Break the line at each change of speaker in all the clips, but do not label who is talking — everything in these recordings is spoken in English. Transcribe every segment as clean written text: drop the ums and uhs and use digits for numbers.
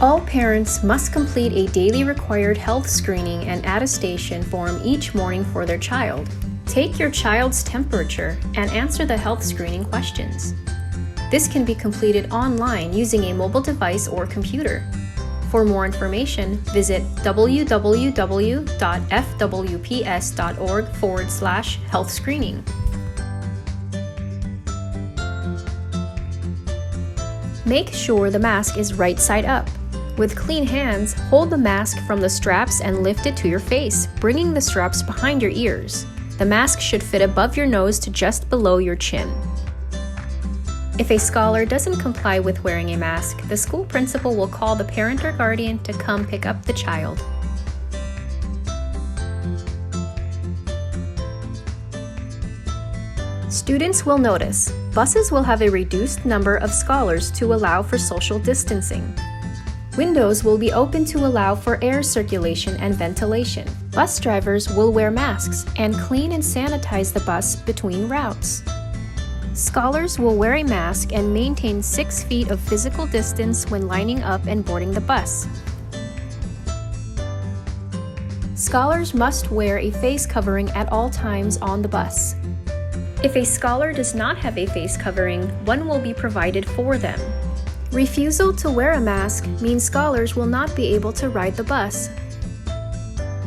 All parents must complete a daily required health screening and attestation form each morning for their child. Take your child's temperature and answer the health screening questions. This can be completed online using a mobile device or computer. For more information, visit www.fwps.org/health screening. Make sure the mask is right side up. With clean hands, hold the mask from the straps and lift it to your face, bringing the straps behind your ears. The mask should fit above your nose to just below your chin. If a scholar doesn't comply with wearing a mask, the school principal will call the parent or guardian to come pick up the child. Students will notice buses will have a reduced number of scholars to allow for social distancing. Windows will be open to allow for air circulation and ventilation. Bus drivers will wear masks and clean and sanitize the bus between routes. Scholars will wear a mask and maintain 6 feet of physical distance when lining up and boarding the bus. Scholars must wear a face covering at all times on the bus. If a scholar does not have a face covering, one will be provided for them. Refusal to wear a mask means scholars will not be able to ride the bus.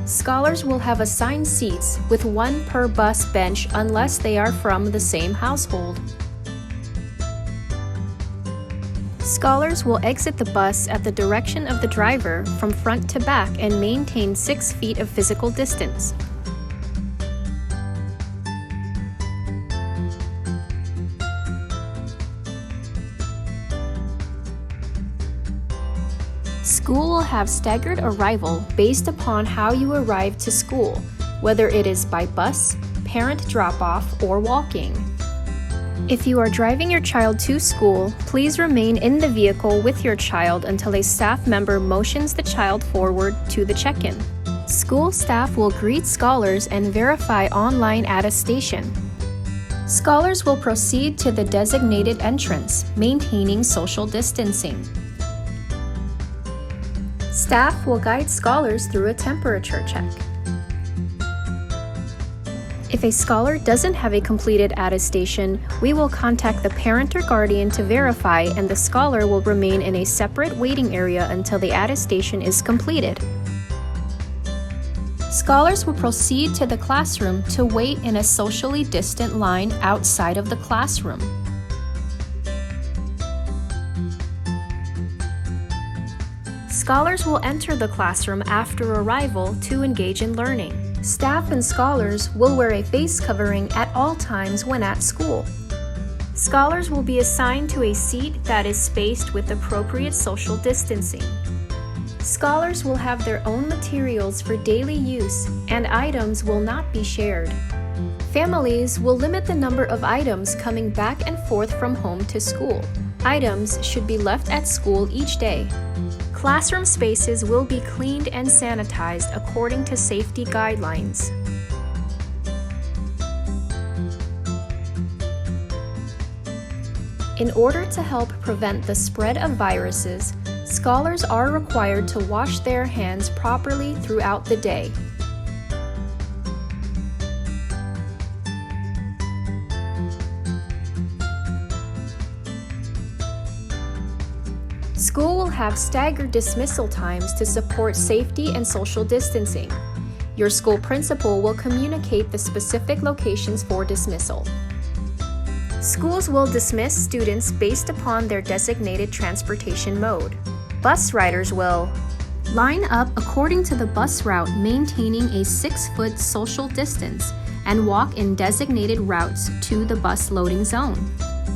Scholars will have assigned seats with 1 per bus bench unless they are from the same household. Scholars will exit the bus at the direction of the driver from front to back and maintain 6 feet of physical distance. School will have staggered arrival based upon how you arrive to school, whether it is by bus, parent drop-off, or walking. If you are driving your child to school, please remain in the vehicle with your child until a staff member motions the child forward to the check-in. School staff will greet scholars and verify online attestation. Scholars will proceed to the designated entrance, maintaining social distancing. Staff will guide scholars through a temperature check. If a scholar doesn't have a completed attestation, we will contact the parent or guardian to verify, and the scholar will remain in a separate waiting area until the attestation is completed. Scholars will proceed to the classroom to wait in a socially distant line outside of the classroom. Scholars will enter the classroom after arrival to engage in learning. Staff and scholars will wear a face covering at all times when at school. Scholars will be assigned to a seat that is spaced with appropriate social distancing. Scholars will have their own materials for daily use, and items will not be shared. Families will limit the number of items coming back and forth from home to school. Items should be left at school each day. Classroom spaces will be cleaned and sanitized according to safety guidelines. In order to help prevent the spread of viruses, scholars are required to wash their hands properly throughout the day. School will have staggered dismissal times to support safety and social distancing. Your school principal will communicate the specific locations for dismissal. Schools will dismiss students based upon their designated transportation mode. Bus riders will line up according to the bus route, maintaining a 6-foot social distance, and walk in designated routes to the bus loading zone.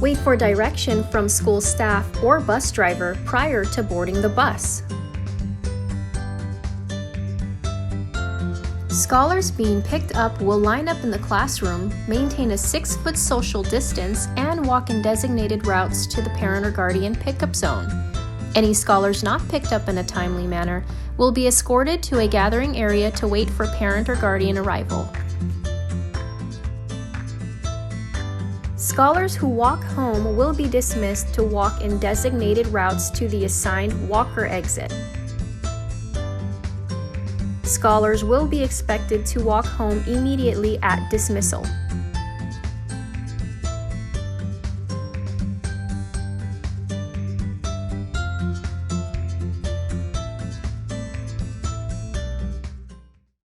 Wait for direction from school staff or bus driver prior to boarding the bus. Scholars being picked up will line up in the classroom, maintain a 6-foot social distance, and walk in designated routes to the parent or guardian pickup zone. Any scholars not picked up in a timely manner will be escorted to a gathering area to wait for parent or guardian arrival. Scholars who walk home will be dismissed to walk in designated routes to the assigned walker exit. Scholars will be expected to walk home immediately at dismissal.